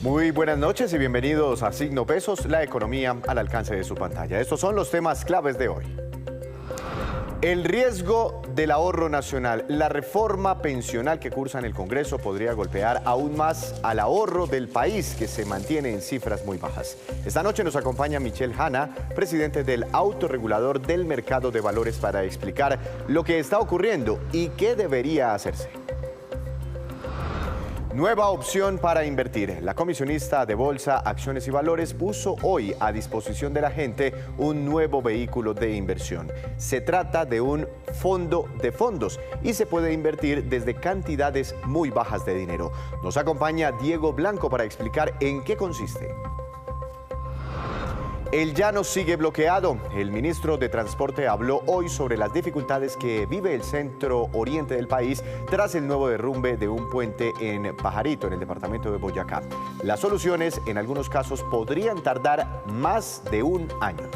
Muy buenas noches y bienvenidos a Signo Pesos, la economía al alcance de su pantalla. Estos son los temas claves de hoy. El riesgo del ahorro nacional. La reforma pensional que cursa en el Congreso podría golpear aún más al ahorro del país, que se mantiene en cifras muy bajas. Esta noche nos acompaña Michelle Hanna, presidente del Autorregulador del Mercado de Valores, para explicar lo que está ocurriendo y qué debería hacerse. Nueva opción para invertir. La comisionista de Bolsa, Acciones y Valores puso hoy a disposición de la gente un nuevo vehículo de inversión. Se trata de un fondo de fondos y se puede invertir desde cantidades muy bajas de dinero. Nos acompaña Diego Blanco para explicar en qué consiste. El llano sigue bloqueado. El ministro de Transporte habló hoy sobre las dificultades que vive el centro oriente del país tras el nuevo derrumbe de un puente en Pajarito, en el departamento de Boyacá. Las soluciones, en algunos casos, podrían tardar más de un año.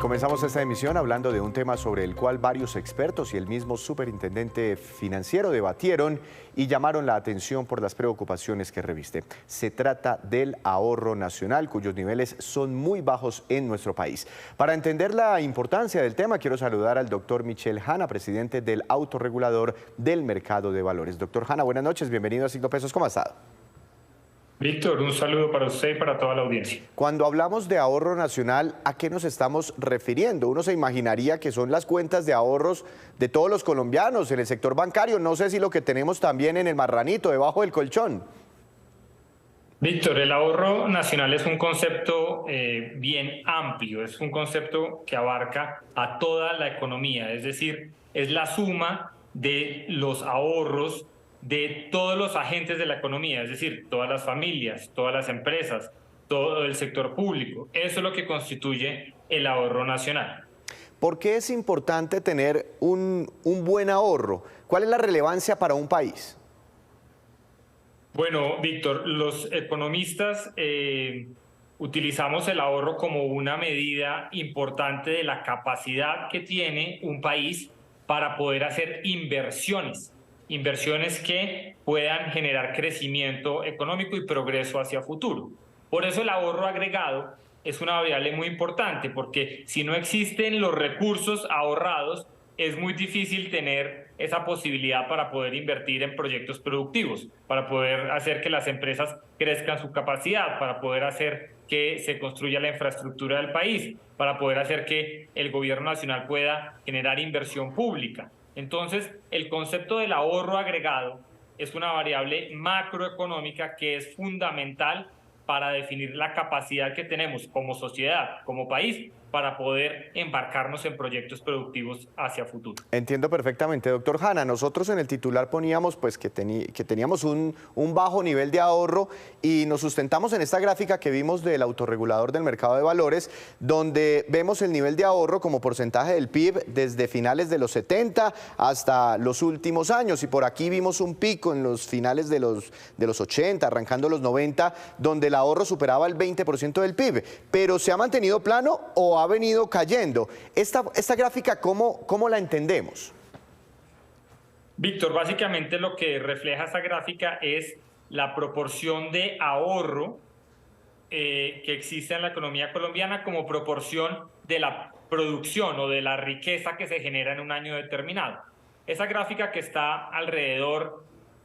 Comenzamos esta emisión hablando de un tema sobre el cual varios expertos y el mismo superintendente financiero debatieron y llamaron la atención por las preocupaciones que reviste. Se trata del ahorro nacional, cuyos niveles son muy bajos en nuestro país. Para entender la importancia del tema, quiero saludar al doctor Michelle Hanna, presidente del Autorregulador del Mercado de Valores. Doctor Hanna, buenas noches, bienvenido a Signo Pesos, ¿cómo ha estado? Víctor, un saludo para usted y para toda la audiencia. Cuando hablamos de ahorro nacional, ¿a qué nos estamos refiriendo? Uno se imaginaría que son las cuentas de ahorros de todos los colombianos en el sector bancario. No sé si lo que tenemos también en el marranito, debajo del colchón. Víctor, el ahorro nacional es un concepto bien amplio, es un concepto que abarca a toda la economía, es decir, es la suma de los ahorros de todos los agentes de la economía, es decir, todas las familias, todas las empresas, todo el sector público. Eso es lo que constituye el ahorro nacional. ¿Por qué es importante tener un buen ahorro? ¿Cuál es la relevancia para un país? Bueno, Víctor, los economistas utilizamos el ahorro como una medida importante de la capacidad que tiene un país para poder hacer inversiones que puedan generar crecimiento económico y progreso hacia futuro. Por eso el ahorro agregado es una variable muy importante, porque si no existen los recursos ahorrados, es muy difícil tener esa posibilidad para poder invertir en proyectos productivos, para poder hacer que las empresas crezcan su capacidad, para poder hacer que se construya la infraestructura del país, para poder hacer que el gobierno nacional pueda generar inversión pública. Entonces, el concepto del ahorro agregado es una variable macroeconómica que es fundamental para definir la capacidad que tenemos como sociedad, como país, para poder embarcarnos en proyectos productivos hacia futuro. Entiendo perfectamente, doctor Hanna. Nosotros en el titular poníamos pues, que teníamos un bajo nivel de ahorro y nos sustentamos en esta gráfica que vimos del Autorregulador del Mercado de Valores, donde vemos el nivel de ahorro como porcentaje del PIB desde finales de los 70 hasta los últimos años. Y por aquí vimos un pico en los finales de los 80, arrancando los 90, donde el ahorro superaba el 20% del PIB. Pero ¿se ha mantenido plano o ha venido cayendo? Esta gráfica, ¿cómo la entendemos? Víctor, básicamente lo que refleja esta gráfica es la proporción de ahorro que existe en la economía colombiana como proporción de la producción o de la riqueza que se genera en un año determinado. Esa gráfica, que está alrededor,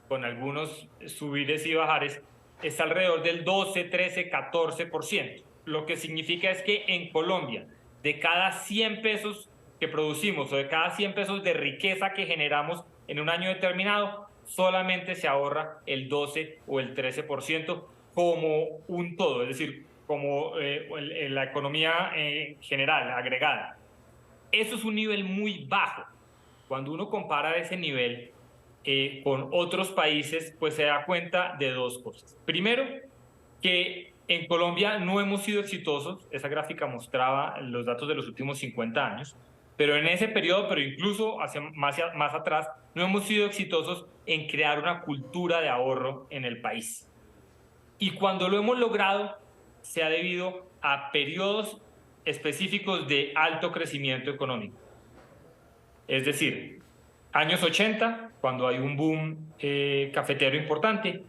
con algunos subires y bajares, está alrededor del 12, 13, 14%. Lo que significa es que en Colombia, de cada 100 pesos que producimos o de cada 100 pesos de riqueza que generamos en un año determinado, solamente se ahorra el 12 o el 13% como un todo, es decir, como la economía general, agregada. Eso es un nivel muy bajo. Cuando uno compara ese nivel con otros países, pues se da cuenta de dos cosas. Primero, que en Colombia no hemos sido exitosos. Esa gráfica mostraba los datos de los últimos 50 años, pero en ese periodo, pero incluso hacia más atrás, no hemos sido exitosos en crear una cultura de ahorro en el país. Y cuando lo hemos logrado, se ha debido a periodos específicos de alto crecimiento económico. Es decir, años 80, cuando hay un boom cafetero importante,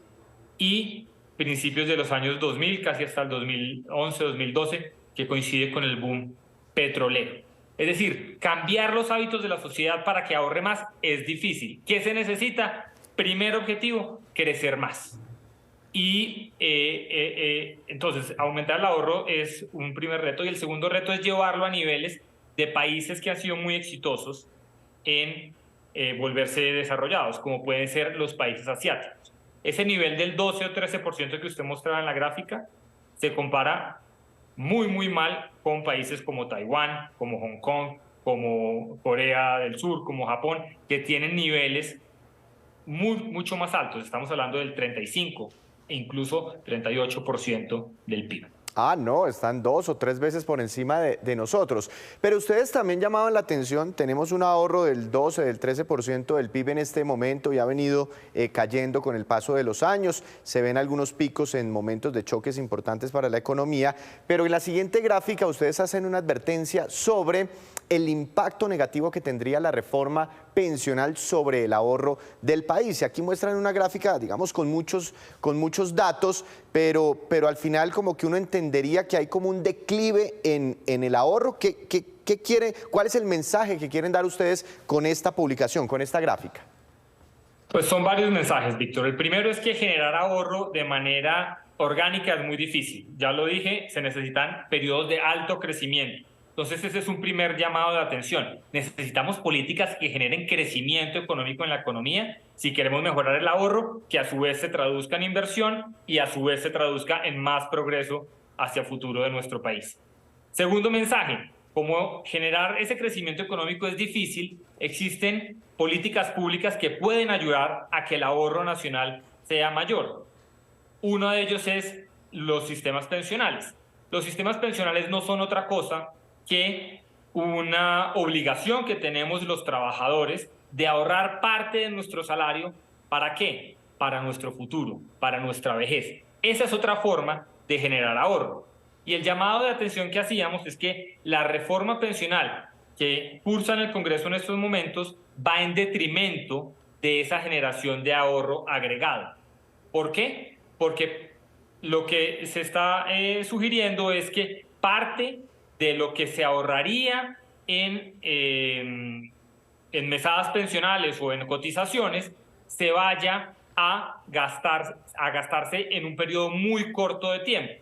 y principios de los años 2000, casi hasta el 2011, 2012, que coincide con el boom petrolero. Es decir, cambiar los hábitos de la sociedad para que ahorre más es difícil. ¿Qué se necesita? Primer objetivo, crecer más. Y entonces, aumentar el ahorro es un primer reto, y el segundo reto es llevarlo a niveles de países que han sido muy exitosos en volverse desarrollados, como pueden ser los países asiáticos. Ese nivel del 12 o 13% que usted mostraba en la gráfica se compara muy mal con países como Taiwán, como Hong Kong, como Corea del Sur, como Japón, que tienen niveles mucho más altos. Estamos hablando del 35 e incluso 38% del PIB. Ah, no, están 2 o 3 veces por encima de nosotros. Pero ustedes también llamaban la atención, tenemos un ahorro del 12, del 13% del PIB en este momento y ha venido cayendo con el paso de los años. Se ven algunos picos en momentos de choques importantes para la economía, pero en la siguiente gráfica ustedes hacen una advertencia sobre el impacto negativo que tendría la reforma pensional sobre el ahorro del país. Y aquí muestran una gráfica, digamos, con muchos datos, pero al final como que uno entendería que hay como un declive en el ahorro. ¿Cuál es el mensaje que quieren dar ustedes con esta publicación, con esta gráfica? Pues son varios mensajes, Víctor. El primero es que generar ahorro de manera orgánica es muy difícil. Ya lo dije, se necesitan periodos de alto crecimiento. Entonces ese es un primer llamado de atención. Necesitamos políticas que generen crecimiento económico en la economía si queremos mejorar el ahorro, que a su vez se traduzca en inversión y a su vez se traduzca en más progreso hacia el futuro de nuestro país. Segundo mensaje, como generar ese crecimiento económico es difícil, existen políticas públicas que pueden ayudar a que el ahorro nacional sea mayor. Uno de ellos es los sistemas pensionales. Los sistemas pensionales no son otra cosa que una obligación que tenemos los trabajadores de ahorrar parte de nuestro salario. ¿Para qué? Para nuestro futuro, para nuestra vejez. Esa es otra forma de generar ahorro. Y el llamado de atención que hacíamos es que la reforma pensional que cursa en el Congreso en estos momentos va en detrimento de esa generación de ahorro agregado. ¿Por qué? Porque lo que se está sugiriendo es que parte de lo que se ahorraría en mesadas pensionales o en cotizaciones se vaya a gastarse en un periodo muy corto de tiempo.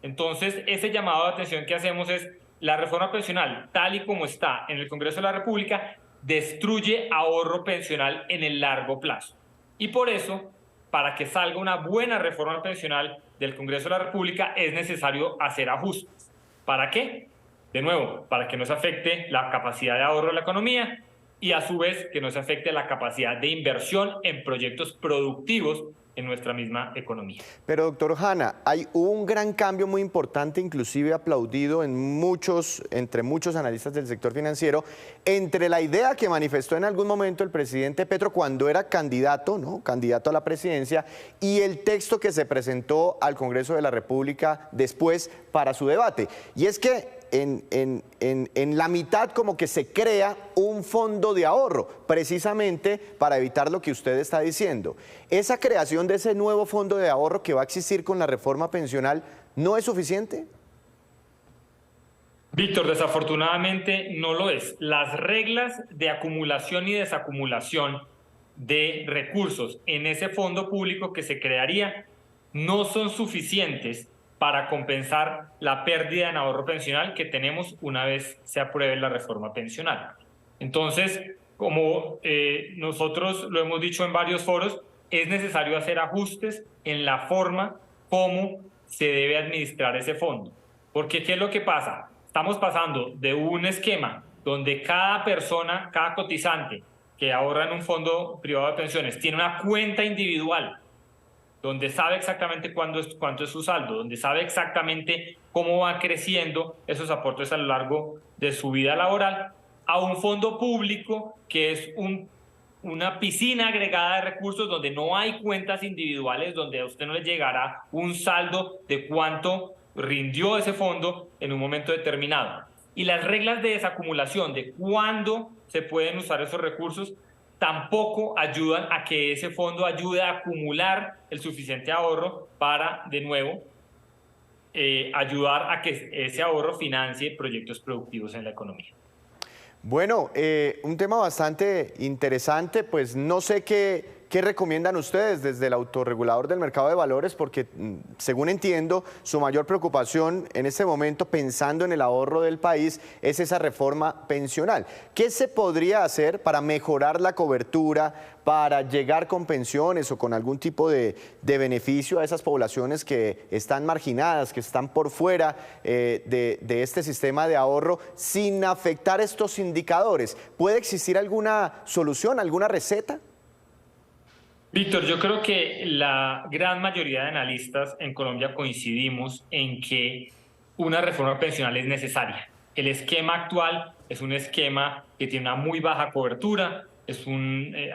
Entonces, ese llamado de atención que hacemos es: la reforma pensional, tal y como está en el Congreso de la República, destruye ahorro pensional en el largo plazo. Y por eso, para que salga una buena reforma pensional del Congreso de la República, es necesario hacer ajustes. ¿Para qué? De nuevo, para que no se afecte la capacidad de ahorro de la economía y a su vez que no se afecte la capacidad de inversión en proyectos productivos en nuestra misma economía. Pero doctor Hanna, hay un gran cambio muy importante, inclusive aplaudido entre muchos analistas del sector financiero, entre la idea que manifestó en algún momento el presidente Petro cuando era candidato, ¿no?, candidato a la presidencia, y el texto que se presentó al Congreso de la República después para su debate. Y es que en la mitad como que se crea un fondo de ahorro, precisamente para evitar lo que usted está diciendo. ¿Esa creación de ese nuevo fondo de ahorro que va a existir con la reforma pensional no es suficiente? Víctor, desafortunadamente no lo es. Las reglas de acumulación y desacumulación de recursos en ese fondo público que se crearía no son suficientes para compensar la pérdida en ahorro pensional que tenemos una vez se apruebe la reforma pensional. Entonces, como nosotros lo hemos dicho en varios foros, es necesario hacer ajustes en la forma como se debe administrar ese fondo. Porque ¿qué es lo que pasa? Estamos pasando de un esquema donde cada persona, cada cotizante que ahorra en un fondo privado de pensiones tiene una cuenta individual donde sabe exactamente cuánto es su saldo, donde sabe exactamente cómo van creciendo esos aportes a lo largo de su vida laboral, a un fondo público que es una piscina agregada de recursos donde no hay cuentas individuales, donde a usted no le llegará un saldo de cuánto rindió ese fondo en un momento determinado. Y las reglas de desacumulación, de cuándo se pueden usar esos recursos, tampoco ayudan a que ese fondo ayude a acumular el suficiente ahorro para, de nuevo, ayudar a que ese ahorro financie proyectos productivos en la economía. Bueno, un tema bastante interesante, pues no sé qué recomiendan ustedes desde el autorregulador del mercado de valores, porque según entiendo, su mayor preocupación en este momento, pensando en el ahorro del país, es esa reforma pensional. ¿Qué se podría hacer para mejorar la cobertura, para llegar con pensiones o con algún tipo de beneficio a esas poblaciones que están marginadas, que están por fuera de este sistema de ahorro, sin afectar estos indicadores? ¿Puede existir alguna solución, alguna receta? Víctor, yo creo que la gran mayoría de analistas en Colombia coincidimos en que una reforma pensional es necesaria. El esquema actual es un esquema que tiene una muy baja cobertura,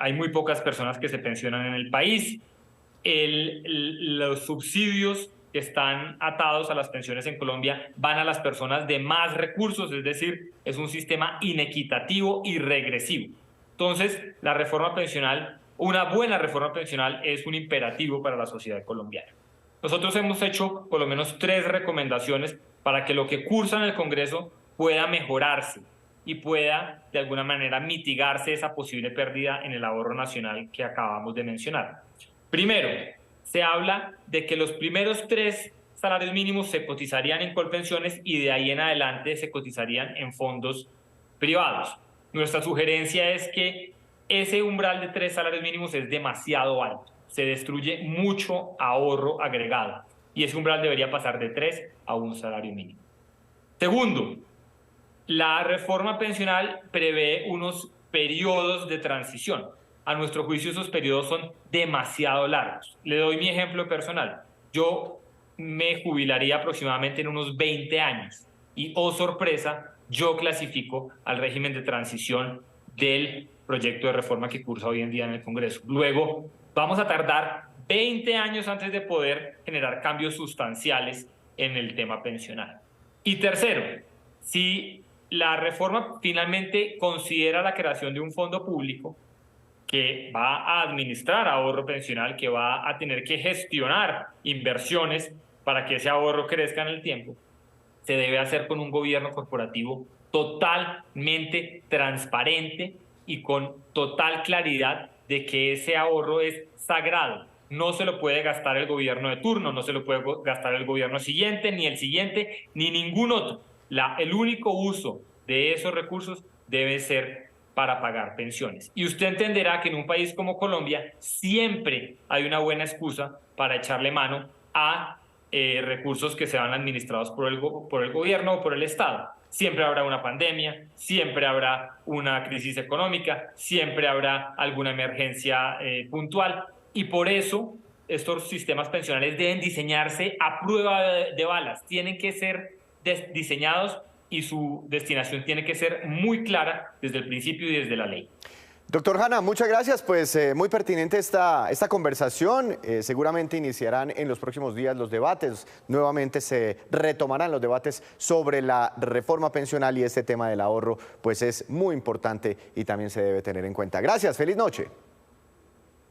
hay muy pocas personas que se pensionan en el país, los subsidios que están atados a las pensiones en Colombia van a las personas de más recursos, es decir, es un sistema inequitativo y regresivo. Entonces, la reforma pensional, una buena reforma pensional es un imperativo para la sociedad colombiana. Nosotros hemos hecho por lo menos 3 recomendaciones para que lo que cursa en el Congreso pueda mejorarse y pueda de alguna manera mitigarse esa posible pérdida en el ahorro nacional que acabamos de mencionar. Primero, se habla de que los primeros 3 salarios mínimos se cotizarían en Colpensiones y de ahí en adelante se cotizarían en fondos privados. Nuestra sugerencia es que ese umbral de 3 salarios mínimos es demasiado alto. Se destruye mucho ahorro agregado y ese umbral debería pasar de 3 a 1 salario mínimo. Segundo, la reforma pensional prevé unos periodos de transición. A nuestro juicio esos periodos son demasiado largos. Le doy mi ejemplo personal. Yo me jubilaría aproximadamente en unos 20 años y, oh sorpresa, yo clasifico al régimen de transición del proyecto de reforma que cursa hoy en día en el Congreso. Luego, vamos a tardar 20 años antes de poder generar cambios sustanciales en el tema pensional. Y tercero, si la reforma finalmente considera la creación de un fondo público que va a administrar ahorro pensional, que va a tener que gestionar inversiones para que ese ahorro crezca en el tiempo, se debe hacer con un gobierno corporativo totalmente transparente y con total claridad de que ese ahorro es sagrado. No se lo puede gastar el gobierno de turno, no se lo puede gastar el gobierno siguiente, ni el siguiente, ni ningún otro. El único uso de esos recursos debe ser para pagar pensiones. Y usted entenderá que en un país como Colombia siempre hay una buena excusa para echarle mano a recursos que sean administrados por el gobierno o por el Estado. Siempre habrá una pandemia, siempre habrá una crisis económica, siempre habrá alguna emergencia puntual y por eso estos sistemas pensionales deben diseñarse a prueba de balas, tienen que ser diseñados y su destinación tiene que ser muy clara desde el principio y desde la ley. Doctor Hanna, muchas gracias, pues muy pertinente esta conversación. Seguramente iniciarán en los próximos días los debates, nuevamente se retomarán los debates sobre la reforma pensional y este tema del ahorro, pues es muy importante y también se debe tener en cuenta. Gracias, feliz noche.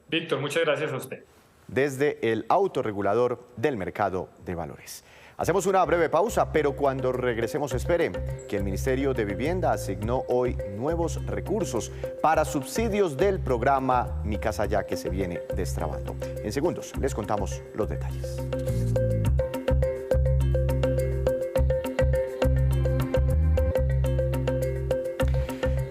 Víctor, muchas gracias a usted. Desde el autorregulador del mercado de valores. Hacemos una breve pausa, pero cuando regresemos esperen que el Ministerio de Vivienda asignó hoy nuevos recursos para subsidios del programa Mi Casa Ya, que se viene destrabando. En segundos les contamos los detalles.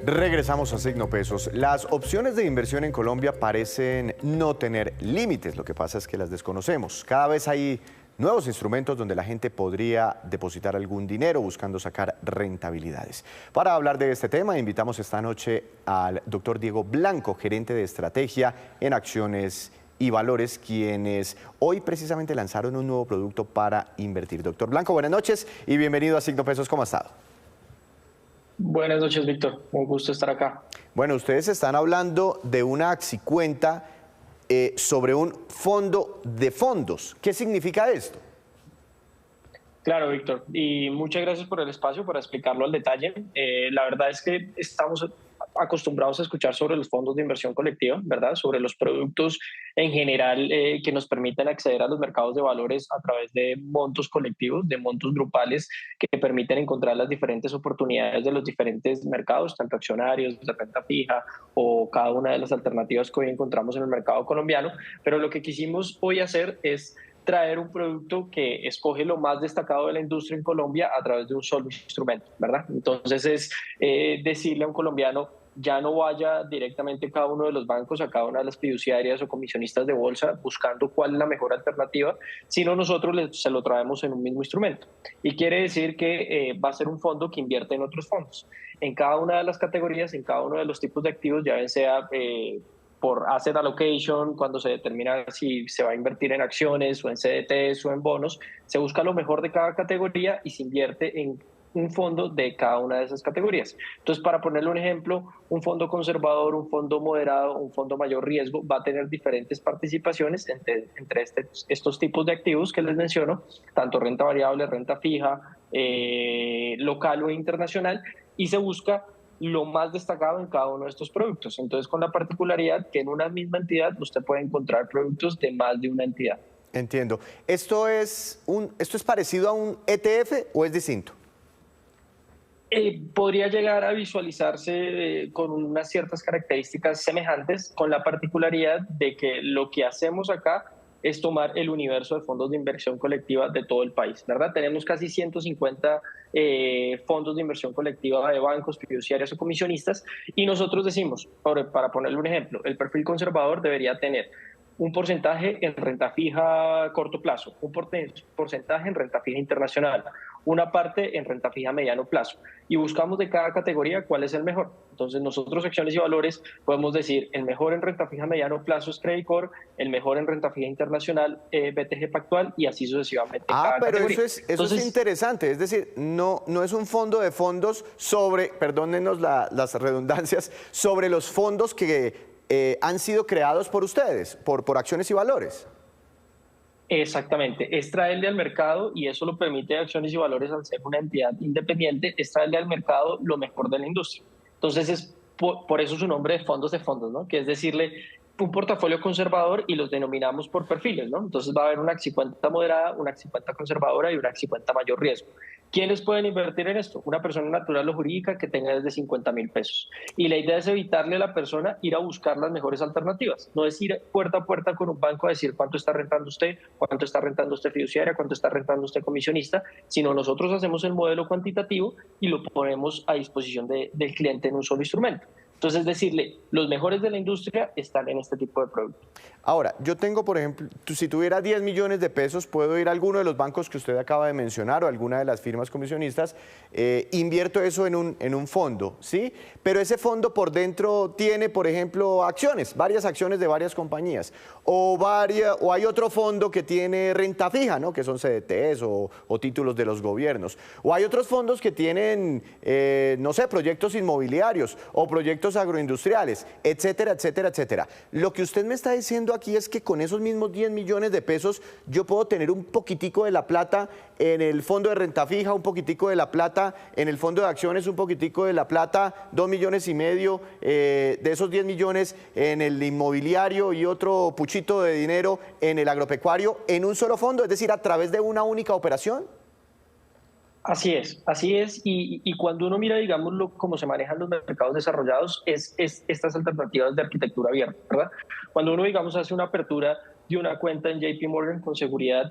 Regresamos a Signo Pesos. Las opciones de inversión en Colombia parecen no tener límites, lo que pasa es que las desconocemos. Cada vez hay nuevos instrumentos donde la gente podría depositar algún dinero buscando sacar rentabilidades. Para hablar de este tema, invitamos esta noche al doctor Diego Blanco, gerente de estrategia en acciones y valores, quienes hoy precisamente lanzaron un nuevo producto para invertir. Doctor Blanco, buenas noches y bienvenido a Signo Pesos. ¿Cómo ha estado? Buenas noches, Víctor. Un gusto estar acá. Bueno, ustedes están hablando de una axicuenta sobre un fondo de fondos. ¿Qué significa esto? Claro, Víctor. Y muchas gracias por el espacio para explicarlo al detalle. La verdad es que estamos acostumbrados a escuchar sobre los fondos de inversión colectiva, ¿verdad? Sobre los productos en general que nos permiten acceder a los mercados de valores a través de montos colectivos, de montos grupales que permiten encontrar las diferentes oportunidades de los diferentes mercados, tanto accionarios, de renta fija o cada una de las alternativas que hoy encontramos en el mercado colombiano. Pero lo que quisimos hoy hacer es traer un producto que escoge lo más destacado de la industria en Colombia a través de un solo instrumento, ¿verdad? Entonces es decirle a un colombiano, ya no vaya directamente cada uno de los bancos a cada una de las fiduciarias o comisionistas de bolsa buscando cuál es la mejor alternativa, sino nosotros se lo traemos en un mismo instrumento. Y quiere decir que va a ser un fondo que invierte en otros fondos. En cada una de las categorías, en cada uno de los tipos de activos, ya bien sea por asset allocation, cuando se determina si se va a invertir en acciones o en CDTs o en bonos, se busca lo mejor de cada categoría y se invierte en un fondo de cada una de esas categorías. Entonces, para ponerle un ejemplo, un fondo conservador, un fondo moderado, un fondo mayor riesgo va a tener diferentes participaciones entre estos tipos de activos que les menciono, tanto renta variable, renta fija, local o internacional, y se busca lo más destacado en cada uno de estos productos. Entonces, con la particularidad que en una misma entidad usted puede encontrar productos de más de una entidad. Entiendo. ¿Esto es parecido a un ETF o es distinto? Podría llegar a visualizarse con unas ciertas características semejantes, con la particularidad de que lo que hacemos acá es tomar el universo de fondos de inversión colectiva de todo el país, ¿verdad? Tenemos casi 150 fondos de inversión colectiva de bancos, fiduciarias o comisionistas, y nosotros decimos, para ponerle un ejemplo, el perfil conservador debería tener un porcentaje en renta fija a corto plazo, un porcentaje en renta fija internacional, una parte en renta fija a mediano plazo, y buscamos de cada categoría cuál es el mejor. Entonces nosotros, Acciones y Valores, podemos decir el mejor en renta fija a mediano plazo es Credicorp, el mejor en renta fija internacional BTG Pactual, y así sucesivamente. Pero categoría. Eso es interesante, es decir, no es un fondo de fondos sobre, perdónenos las redundancias, sobre los fondos que han sido creados por ustedes, por Acciones y Valores. Exactamente, es traerle al mercado, y eso lo permite Acciones y Valores al ser una entidad independiente, es traerle al mercado lo mejor de la industria. Entonces es por eso su nombre de fondos, ¿no? Que es decirle un portafolio conservador, y los denominamos por perfiles, ¿no? Entonces va a haber una Axi cuenta moderada, una Axi cuenta conservadora y una Axi cuenta mayor riesgo. ¿Quiénes pueden invertir en esto? Una persona natural o jurídica que tenga desde 50.000 pesos. Y la idea es evitarle a la persona ir a buscar las mejores alternativas. No es ir puerta a puerta con un banco a decir cuánto está rentando usted, cuánto está rentando usted fiduciaria, cuánto está rentando usted comisionista, sino nosotros hacemos el modelo cuantitativo y lo ponemos a disposición del cliente en un solo instrumento. Entonces, decirle, los mejores de la industria están en este tipo de productos. Ahora, yo tengo, por ejemplo, si tuviera 10 millones de pesos, puedo ir a alguno de los bancos que usted acaba de mencionar o alguna de las firmas comisionistas, invierto eso en un fondo, ¿sí? Pero ese fondo por dentro tiene, por ejemplo, acciones, varias acciones de varias compañías, o hay otro fondo que tiene renta fija, ¿no? Que son CDTs o títulos de los gobiernos, o hay otros fondos que tienen, no sé, proyectos inmobiliarios o proyectos agroindustriales, etcétera, etcétera, etcétera. Lo que usted me está diciendo aquí es que con esos mismos 10 millones de pesos yo puedo tener un poquitico de la plata en el fondo de renta fija, un poquitico de la plata en el fondo de acciones, un poquitico de la plata, 2,5 millones de esos 10 millones en el inmobiliario y otro puchito de dinero en el agropecuario en un solo fondo, es decir, a través de una única operación. Así es, y cuando uno mira, digamos, cómo se manejan los mercados desarrollados, es estas alternativas de arquitectura abierta, ¿verdad? Cuando uno, digamos, hace una apertura de una cuenta en JP Morgan, con seguridad,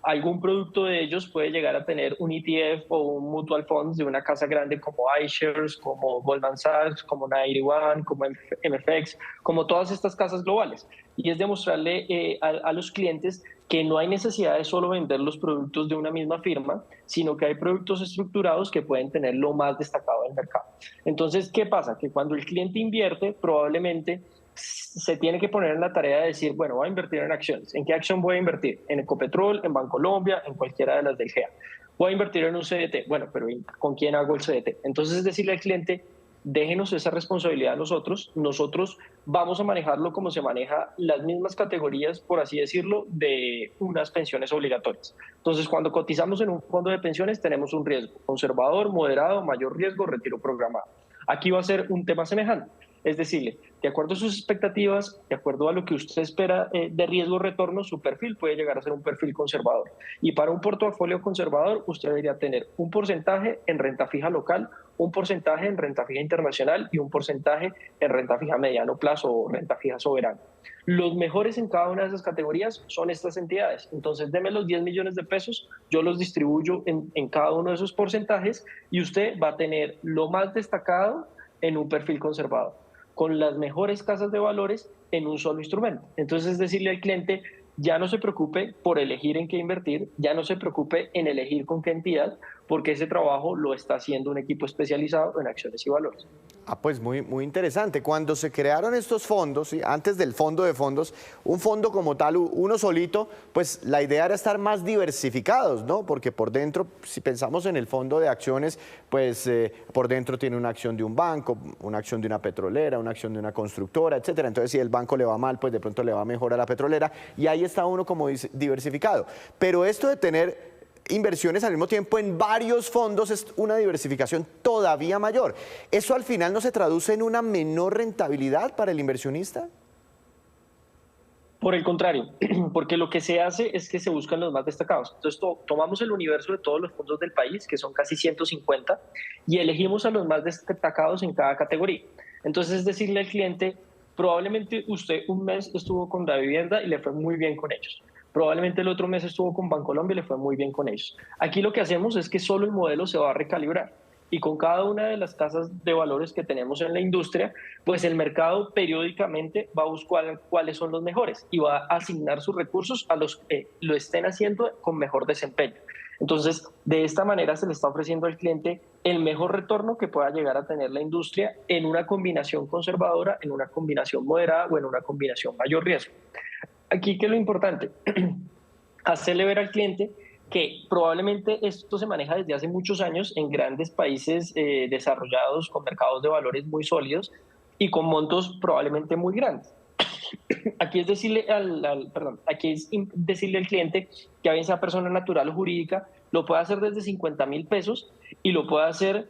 algún producto de ellos puede llegar a tener un ETF o un mutual funds de una casa grande como iShares, como Goldman Sachs, como 91, como MFX, como todas estas casas globales. Y es demostrarle a los clientes que no hay necesidad de solo vender los productos de una misma firma, sino que hay productos estructurados que pueden tener lo más destacado del mercado. Entonces, ¿qué pasa? Que cuando el cliente invierte, probablemente se tiene que poner en la tarea de decir, bueno, voy a invertir en acciones. ¿En qué acción voy a invertir? En Ecopetrol, en Bancolombia, en cualquiera de las del GEA. Voy a invertir en un CDT. Bueno, pero ¿con quién hago el CDT? Entonces, es decirle al cliente, déjenos esa responsabilidad a nosotros. Nosotros vamos a manejarlo como se maneja las mismas categorías, por así decirlo, de unas pensiones obligatorias. Entonces, cuando cotizamos en un fondo de pensiones, tenemos un riesgo conservador, moderado, mayor riesgo, retiro programado. Aquí va a ser un tema semejante. Es decir, de acuerdo a sus expectativas, de acuerdo a lo que usted espera de riesgo-retorno, su perfil puede llegar a ser un perfil conservador. Y para un portafolio conservador, usted debería tener un porcentaje en renta fija local, un porcentaje en renta fija internacional y un porcentaje en renta fija a mediano plazo o renta fija soberana. Los mejores en cada una de esas categorías son estas entidades. Entonces, deme los 10 millones de pesos, yo los distribuyo en cada uno de esos porcentajes y usted va a tener lo más destacado en un perfil conservador, con las mejores casas de valores en un solo instrumento. Entonces, es decirle al cliente, ya no se preocupe por elegir en qué invertir, ya no se preocupe en elegir con qué entidad, porque ese trabajo lo está haciendo un equipo especializado en acciones y valores. Ah, pues muy interesante. Cuando se crearon estos fondos, ¿sí? Antes del fondo de fondos, un fondo como tal, uno solito, pues la idea era estar más diversificados, ¿no? Porque por dentro, si pensamos en el fondo de acciones, pues por dentro tiene una acción de un banco, una acción de una petrolera, una acción de una constructora, etcétera. Entonces, si el banco le va mal, pues de pronto le va mejor a la petrolera y ahí está uno como diversificado. Pero esto de tener inversiones al mismo tiempo en varios fondos es una diversificación todavía mayor. ¿Eso al final no se traduce en una menor rentabilidad para el inversionista? Por el contrario, porque lo que se hace es que se buscan los más destacados. Entonces, tomamos el universo de todos los fondos del país, que son casi 150, y elegimos a los más destacados en cada categoría. Entonces, es decirle al cliente, probablemente usted un mes estuvo con la vivienda y le fue muy bien con ellos. Probablemente el otro mes estuvo con Bancolombia y le fue muy bien con ellos. Aquí lo que hacemos es que solo el modelo se va a recalibrar y con cada una de las tasas de valores que tenemos en la industria, pues el mercado periódicamente va a buscar cuáles son los mejores y va a asignar sus recursos a los que lo estén haciendo con mejor desempeño. Entonces, de esta manera se le está ofreciendo al cliente el mejor retorno que pueda llegar a tener la industria en una combinación conservadora, en una combinación moderada o en una combinación mayor riesgo. Aquí, ¿qué es lo importante? Hacerle ver al cliente que probablemente esto se maneja desde hace muchos años en grandes países desarrollados con mercados de valores muy sólidos y con montos probablemente muy grandes. Aquí es decirle al cliente que a bien sea persona natural o jurídica, lo puede hacer desde 50.000 pesos y lo puede hacer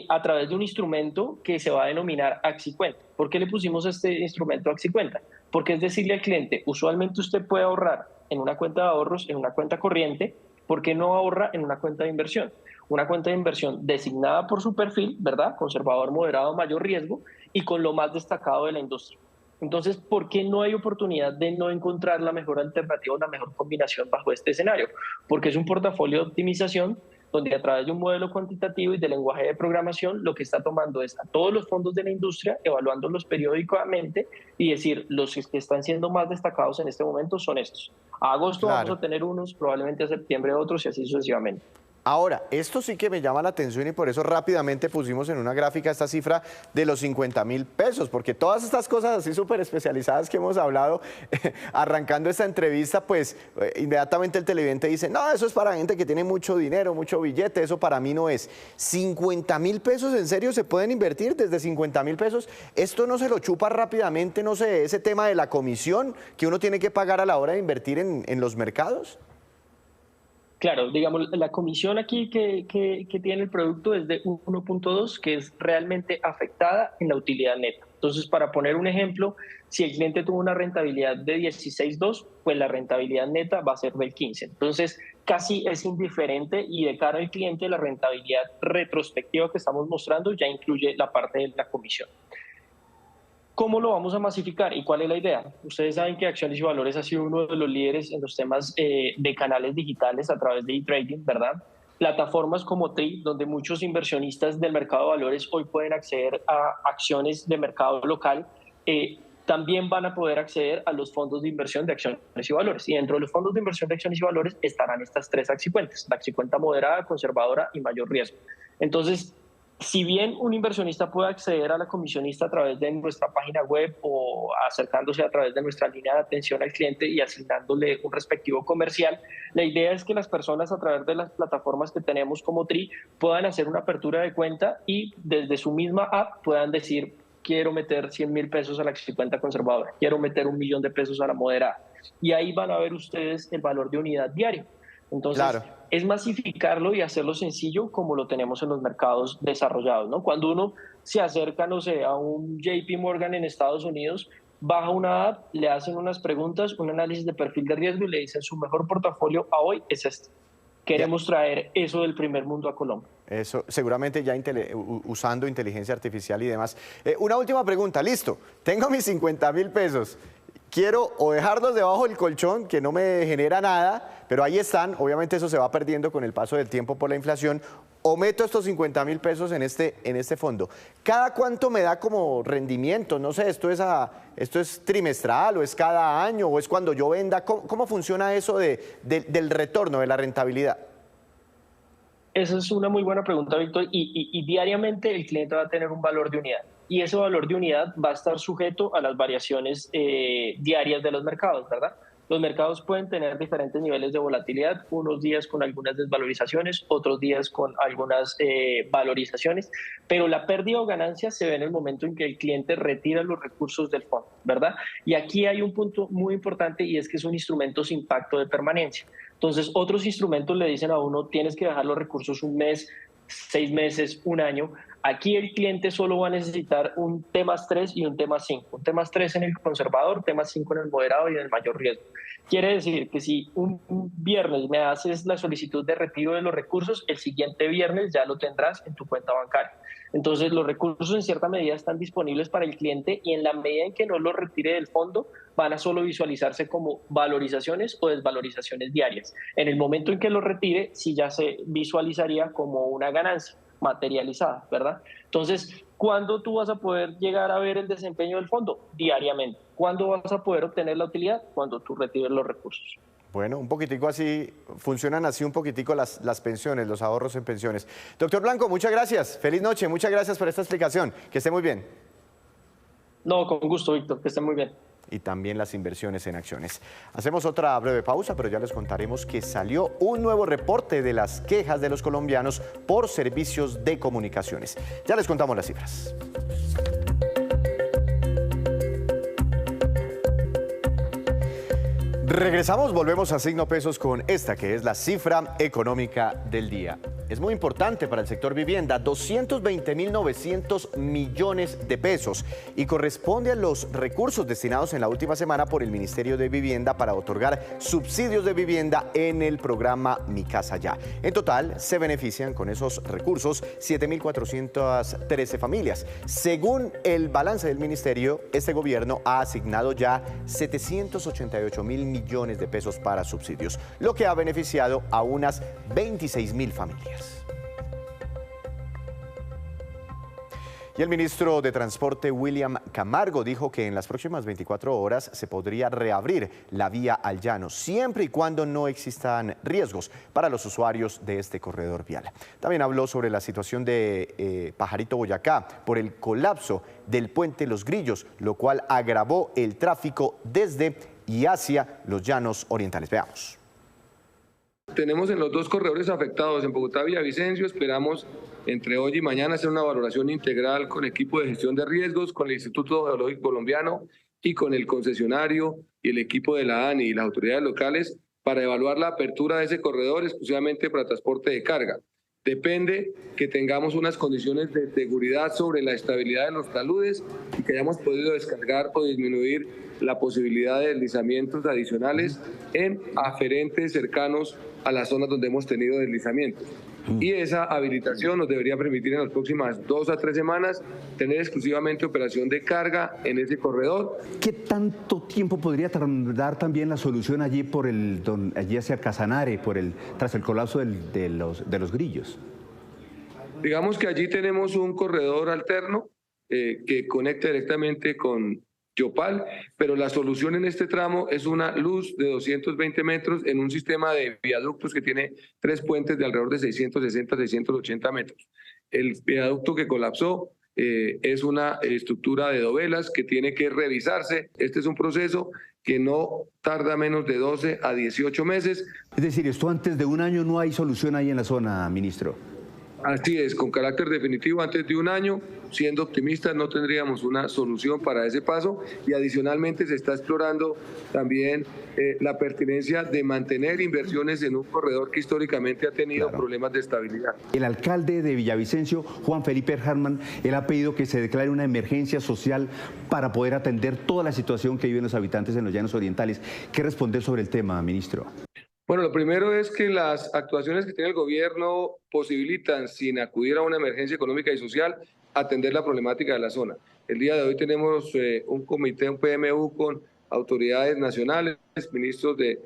a través de un instrumento que se va a denominar Axicuenta. ¿Por qué le pusimos este instrumento Axicuenta? Porque es decirle al cliente, usualmente usted puede ahorrar en una cuenta de ahorros, en una cuenta corriente, ¿por qué no ahorra en una cuenta de inversión? Una cuenta de inversión designada por su perfil, ¿verdad? Conservador, moderado, mayor riesgo y con lo más destacado de la industria. Entonces, ¿por qué no hay oportunidad de no encontrar la mejor alternativa o la mejor combinación bajo este escenario? Porque es un portafolio de optimización donde a través de un modelo cuantitativo y de lenguaje de programación lo que está tomando es a todos los fondos de la industria, evaluándolos periódicamente y decir, los que están siendo más destacados en este momento son estos. A agosto vamos a tener unos, probablemente a septiembre otros y así sucesivamente. Ahora, esto sí que me llama la atención y por eso rápidamente pusimos en una gráfica esta cifra de los 50.000 pesos, porque todas estas cosas así súper especializadas que hemos hablado arrancando esta entrevista, pues inmediatamente el televidente dice, no, eso es para gente que tiene mucho dinero, mucho billete, eso para mí no es. 50.000 pesos, ¿en serio se pueden invertir desde 50.000 pesos? ¿Esto no se lo chupa rápidamente, no sé, ese tema de la comisión que uno tiene que pagar a la hora de invertir en los mercados? Claro, digamos, la comisión aquí que tiene el producto es de 1.2, que es realmente afectada en la utilidad neta. Entonces, para poner un ejemplo, si el cliente tuvo una rentabilidad de 16.2, pues la rentabilidad neta va a ser del 15. Entonces, casi es indiferente y de cara al cliente la rentabilidad retrospectiva que estamos mostrando ya incluye la parte de la comisión. ¿Cómo lo vamos a masificar y cuál es la idea? Ustedes saben que Acciones y Valores ha sido uno de los líderes en los temas de canales digitales a través de e-trading, ¿verdad? Plataformas como TRI, donde muchos inversionistas del mercado de valores hoy pueden acceder a acciones de mercado local, también van a poder acceder a los fondos de inversión de acciones y valores. Y dentro de los fondos de inversión de acciones y valores estarán estas tres axicuentas, la axicuenta moderada, conservadora y mayor riesgo. Entonces, si bien un inversionista puede acceder a la comisionista a través de nuestra página web o acercándose a través de nuestra línea de atención al cliente y asignándole un respectivo comercial, la idea es que las personas a través de las plataformas que tenemos como TRI puedan hacer una apertura de cuenta y desde su misma app puedan decir, quiero meter 100.000 pesos a la cuenta conservadora, quiero meter 1.000.000 de pesos a la moderada. Y ahí van a ver ustedes el valor de unidad diario. Entonces, es masificarlo y hacerlo sencillo como lo tenemos en los mercados desarrollados, ¿no? Cuando uno se acerca, no sé, a un JP Morgan en Estados Unidos, baja una app, le hacen unas preguntas, un análisis de perfil de riesgo y le dicen su mejor portafolio a hoy es este. Queremos traer eso del primer mundo a Colombia. Eso, seguramente ya usando inteligencia artificial y demás. Una última pregunta, listo, tengo mis 50.000 pesos. Quiero o dejarlos debajo del colchón, que no me genera nada, pero ahí están, obviamente eso se va perdiendo con el paso del tiempo por la inflación, o meto estos 50.000 pesos en este fondo. ¿Cada cuánto me da como rendimiento? No sé, ¿esto es trimestral o es cada año o es cuando yo venda? ¿Cómo funciona eso del retorno, de la rentabilidad? Esa es una muy buena pregunta, Víctor, y diariamente el cliente va a tener un valor de unidad. Y ese valor de unidad va a estar sujeto a las variaciones diarias de los mercados, ¿verdad? Los mercados pueden tener diferentes niveles de volatilidad, unos días con algunas desvalorizaciones, otros días con algunas valorizaciones, pero la pérdida o ganancia se ve en el momento en que el cliente retira los recursos del fondo, ¿verdad? Y aquí hay un punto muy importante y es que son instrumentos sin pacto de permanencia. Entonces, otros instrumentos le dicen a uno, tienes que dejar los recursos un mes, 6 meses, un año. Aquí el cliente solo va a necesitar un T+3 y un T+5. Un T+3 en el conservador, T+5 en el moderado y en el mayor riesgo. Quiere decir que si un viernes me haces la solicitud de retiro de los recursos, el siguiente viernes ya lo tendrás en tu cuenta bancaria. Entonces, los recursos en cierta medida están disponibles para el cliente y en la medida en que no los retire del fondo, van a solo visualizarse como valorizaciones o desvalorizaciones diarias. En el momento en que los retire, sí ya se visualizaría como una ganancia materializada, ¿verdad? Entonces, ¿cuándo tú vas a poder llegar a ver el desempeño del fondo? Diariamente. ¿Cuándo vas a poder obtener la utilidad? Cuando tú retires los recursos. Bueno, un poquitico así, funcionan así un poquitico las pensiones, los ahorros en pensiones. Doctor Blanco, muchas gracias. Feliz noche, muchas gracias por esta explicación. Que esté muy bien. No, con gusto, Víctor, que esté muy bien. Y también las inversiones en acciones. Hacemos otra breve pausa, pero ya les contaremos que salió un nuevo reporte de las quejas de los colombianos por servicios de comunicaciones. Ya les contamos las cifras. Regresamos, volvemos a Signo Pesos con esta que es la cifra económica del día. Es muy importante para el sector vivienda, 220.900 millones de pesos y corresponde a los recursos destinados en la última semana por el Ministerio de Vivienda para otorgar subsidios de vivienda en el programa Mi Casa Ya. En total, se benefician con esos recursos 7.413 familias. Según el balance del ministerio, este gobierno ha asignado ya 788.000 millones de pesos para subsidios, lo que ha beneficiado a unas 26.000 familias. Y el ministro de Transporte, William Camargo, dijo que en las próximas 24 horas se podría reabrir la vía al llano, siempre y cuando no existan riesgos para los usuarios de este corredor vial. También habló sobre la situación de Pajarito, Boyacá, por el colapso del puente Los Grillos, lo cual agravó el tráfico desde y hacia los llanos orientales. Veamos. Tenemos en los dos corredores afectados, en Bogotá y Villavicencio, esperamos entre hoy y mañana hacer una valoración integral con el equipo de gestión de riesgos, con el Instituto Geológico Colombiano y con el concesionario y el equipo de la ANI y las autoridades locales para evaluar la apertura de ese corredor exclusivamente para transporte de carga. Depende que tengamos unas condiciones de seguridad sobre la estabilidad de los taludes y que hayamos podido descargar o disminuir la posibilidad de deslizamientos adicionales en aferentes cercanos a las zonas donde hemos tenido deslizamientos. Y esa habilitación nos debería permitir en las próximas 2 a 3 semanas tener exclusivamente operación de carga en ese corredor. ¿Qué tanto tiempo podría tardar también la solución allí allí hacia Casanare, tras el colapso de los Grillos? Digamos que allí tenemos un corredor alterno que conecta directamente con Yopal, pero la solución en este tramo es una luz de 220 metros en un sistema de viaductos que tiene 3 puentes de alrededor de 660, 680 metros. El viaducto que colapsó es una estructura de dovelas que tiene que revisarse. Este es un proceso que no tarda menos de 12 a 18 meses. Es decir, esto antes de un año no hay solución ahí en la zona, ministro. Así es, con carácter definitivo antes de un año. Siendo optimistas, no tendríamos una solución para ese paso, y adicionalmente se está explorando también la pertinencia de mantener inversiones en un corredor que históricamente ha tenido problemas de estabilidad. El alcalde de Villavicencio, Juan Felipe Hartman, él ha pedido que se declare una emergencia social para poder atender toda la situación que viven los habitantes en los llanos orientales. ¿Qué responder sobre el tema, ministro? Bueno, lo primero es que las actuaciones que tiene el gobierno posibilitan, sin acudir a una emergencia económica y social, atender la problemática de la zona. El día de hoy tenemos un comité, un PMU con autoridades nacionales, ministros de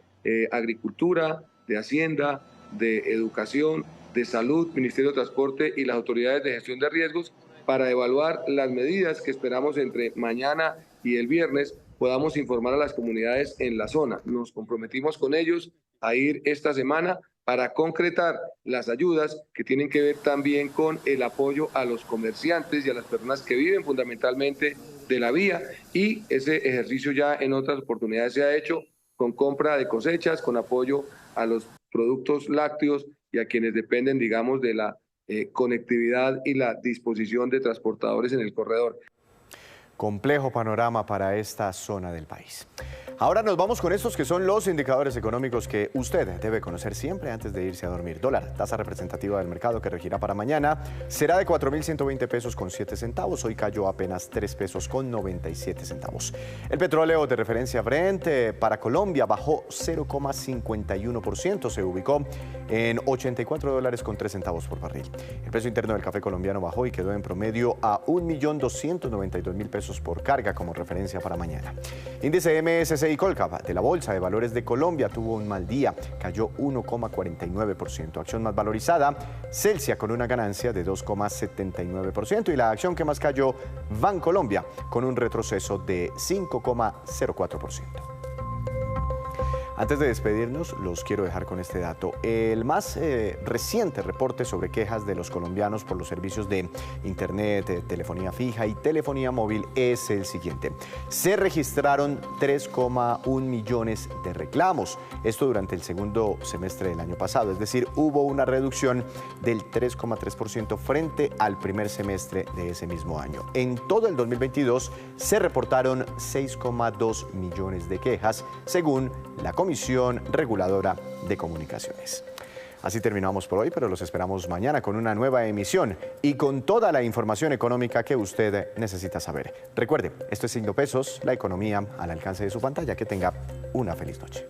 Agricultura, de Hacienda, de Educación, de Salud, Ministerio de Transporte y las autoridades de gestión de riesgos, para evaluar las medidas que esperamos entre mañana y el viernes podamos informar a las comunidades en la zona. Nos comprometimos con ellos a ir esta semana para concretar las ayudas que tienen que ver también con el apoyo a los comerciantes y a las personas que viven fundamentalmente de la vía, y ese ejercicio ya en otras oportunidades se ha hecho con compra de cosechas, con apoyo a los productos lácteos y a quienes dependen, digamos, de la conectividad y la disposición de transportadores en el corredor. Complejo panorama para esta zona del país. Ahora nos vamos con estos que son los indicadores económicos que usted debe conocer siempre antes de irse a dormir. Dólar, tasa representativa del mercado que regirá para mañana, será de 4.120 pesos con 7 centavos. Hoy cayó apenas 3 pesos con 97 centavos. El petróleo de referencia Brent para Colombia bajó 0,51%. Se ubicó en $84 con 3 centavos por barril. El precio interno del café colombiano bajó y quedó en promedio a 1.292.000 pesos por carga como referencia para mañana. Índice MSCI Colcap de la Bolsa de Valores de Colombia tuvo un mal día, cayó 1,49%. Acción más valorizada, Celsia, con una ganancia de 2,79%, y la acción que más cayó, Bancolombia, con un retroceso de 5,04%. Antes de despedirnos, los quiero dejar con este dato. El más reciente reporte sobre quejas de los colombianos por los servicios de internet, telefonía fija y telefonía móvil es el siguiente. Se registraron 3,1 millones de reclamos. Esto durante el segundo semestre del año pasado, es decir, hubo una reducción del 3,3% frente al primer semestre de ese mismo año. En todo el 2022 se reportaron 6,2 millones de quejas, según la Comisión Reguladora de Comunicaciones. Así terminamos por hoy, pero los esperamos mañana con una nueva emisión y con toda la información económica que usted necesita saber. Recuerde, esto es Signo Pesos, la economía al alcance de su pantalla. Que tenga una feliz noche.